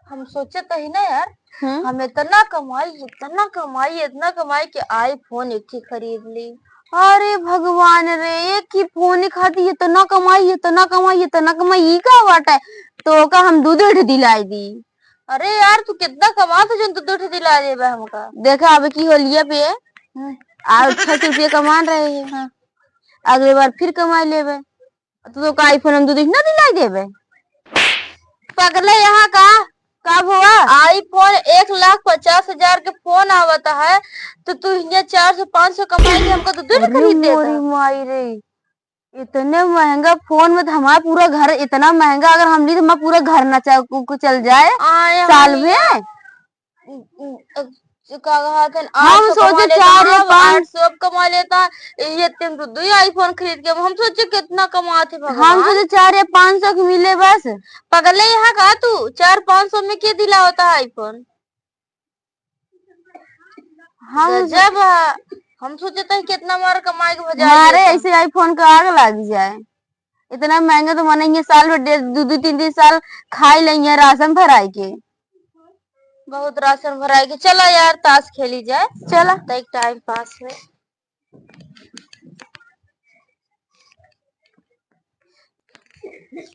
हम सोचे तो ही ना यार। हम्म। हम इतना कमाई इतना कमाई इतना कमाई कि आईफोन एक ही खरीद ली। अरे भगवान रे, एक ही फोन खाती इतना कमाई इतना कमाई इतना कमाई, ई का बात है। तो का हम दूध दिलाई दी। अरे यार तू कितना कमा तो जो तू दूध दिला दे हमका। देखा अब की होलिया पे आज 600 रुपया कमा रहे हैं। हाँ। अगले बार फिर कमा लेवे तो का आईफोन हम दूध ना दिलाई देवे। पगले यहाँ का कब हुआ आईफोन 1,50,000 के फोन आवता है तो तू यहाँ 400-500 कमाई के हमको तो दूध खरीद देता। माई रे, इतने महंगा फोन में तो हमारा पूरा घर, इतना महंगा अगर हम ली तो हमारा पूरा घर न चल जाए साल में। हम सोचे 4 या 5 कमा लेता ये तुम तो आईफोन खरीद के। हम सोचे कितना कमाते भगवान। हम सोचे 400 या 500 की मिले बस। पगले यहाँ का तू 400-500 में क्या दिला होता है आईफोन। जब हम सोचे थे कितना मार कमाई के बजाय मारे ऐसे आईफोन का आग लग जाए। इतना महंगा तो मानेंगे साल में 2-3 साल खाई लेंगे राशन भराई के। बहुत राशन भराई के। चला यार ताश खेली जाए। चला तो एक टाइम पास है।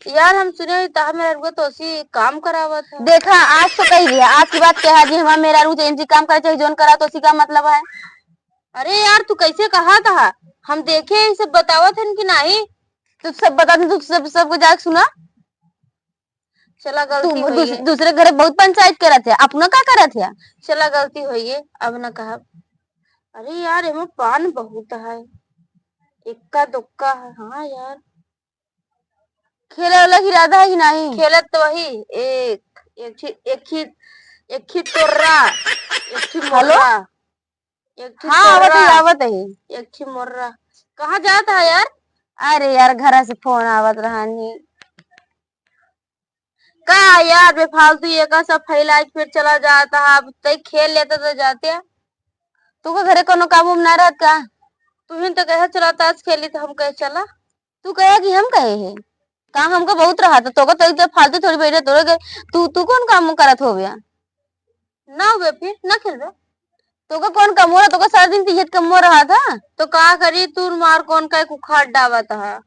यार हम सुने मेरा तो उसी काम करावा था। देखा आज तो कही दिया, आज की बात क्या है जी। हमारा मेरा रू चाहिए काम करे चाहिए जोन करा तो उसी का मतलब है। अरे यार तू कैसे कहा था हम देखे सब बतावा थे कि नहीं। तू सब बता दे, तू सबको जाके सुना। चला गलती हुई है। दूसरे घर बहुत पंचायत करा थे, अपना क्या करा थे। चला गलती हुई है अब न कहा। अरे यार एमे पान बहुत है, इक्का दुक्का है। हाँ यार खेले वाला इरादा है कि नहीं। खेलत तो वही एक ही तोर्रा एक ही मोर्रा एक ही आवत है एक ही मोर्रा। कहाँ जाता है यार। अरे यार घर से फोन आवत रहा नहीं का यार बेफालतू ये का सब फैला फिर चला जाता है। अब तय खेल लेते तो जाते। तू का घरे कोनो काम उम ना रहत का। तू ही तो कहे चला ताश खेली तो हम कहे चला। तू कहे कि हम कहे है काम हमको बहुत रहा था। तो का फालतू थोड़ी बैठे तोड़े तू कौन काम करत हो गया ना हुए फिर ना खेल। तो का कौन कम हो रहा, तो का सारा दिन तिहत कम हो रहा था। तो का करी तू मार कौन का उखाड़ डावत है।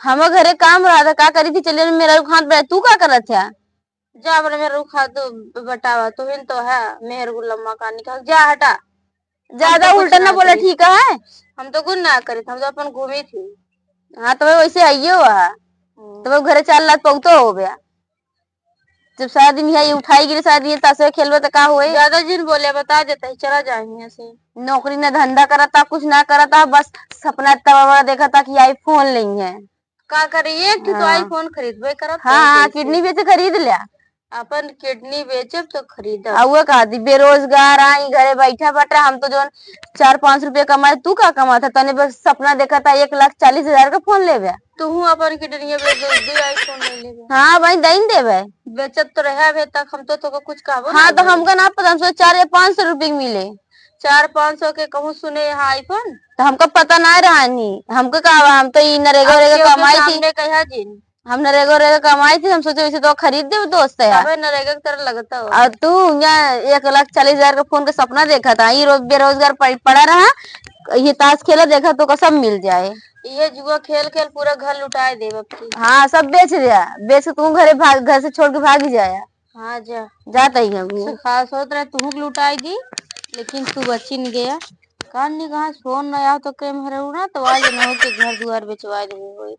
हम घरे काम रहा था का करी थी। चलिए मेरा हाथ बढ़ा, तू क्या कर रहा था। जा बड़ा मेरा रुखा तो बटावा तू ही तो है मेहर गुल्लम्मा का निकाल जा हटा। ज्यादा उल्टा ना बोला ठीक है। हम तो कुछ ना करे हम तो अपन घूमी थी। हाँ तो वैसे आइए हुआ तो घरे 4 लाख पहुंचो हो गया। जब सारा दिन यही उठाई गिरे सारा दिन ताश खेलवे तो का हुए। ज्यादा दिन बोले बता देता ही चला जाएंगे ऐसे। नौकरी ना धंधा करता कुछ ना करता, बस सपना इतना बड़ा देखा था कि आईफोन लेंगे। का करिए कि तो आईफोन खरीदबे करत। हाँ किडनी बेच खरीद लिया। अपन किडनी बेचब तो खरीद कहा दी बेरोजगार आई घरे बैठा बटा। हम तो जो 4-5 रुपया कमाए, तू का कमा था तने बस सपना देखा था 1,40,000 का फोन ले। तू अपन किडनी बेच दे आईफोन ले ले। हाँ भाई दही देवे बेचत तो रहे तक हम तो कुछ कहबो। हाँ तो हमका ना पता, हम 400 या 500 रुपये मिले। 400-500 के कहूँ सुने यहाँ आईफोन तो हमको पता ना रहा नहीं। हमको कहा हम तो नरेगा कमाई थी। हम नरेगा कमाई थी। हम सोचे वैसे तो खरीद दे दोस्त है यार। नरेगा की तरह लगता हो। और तू यहाँ 1,40,000 का फोन का सपना देखा था। ये बेरोजगार पड़ा रहा, ये ताश खेला देखा तो सब मिल जाए। ये जुआ खेल खेल पूरा घर लुटाए दे। हाँ सब बेच दिया, बेच के तू घर से छोड़ के भाग जाया। हाँ जाता ही हम खास होत रहे तू लुटाई दी लेकिन तू बची नहीं गया। कान नहीं कहा फोन नया तो कम ना तो आज न हो के घर दुआर बेचवा दे।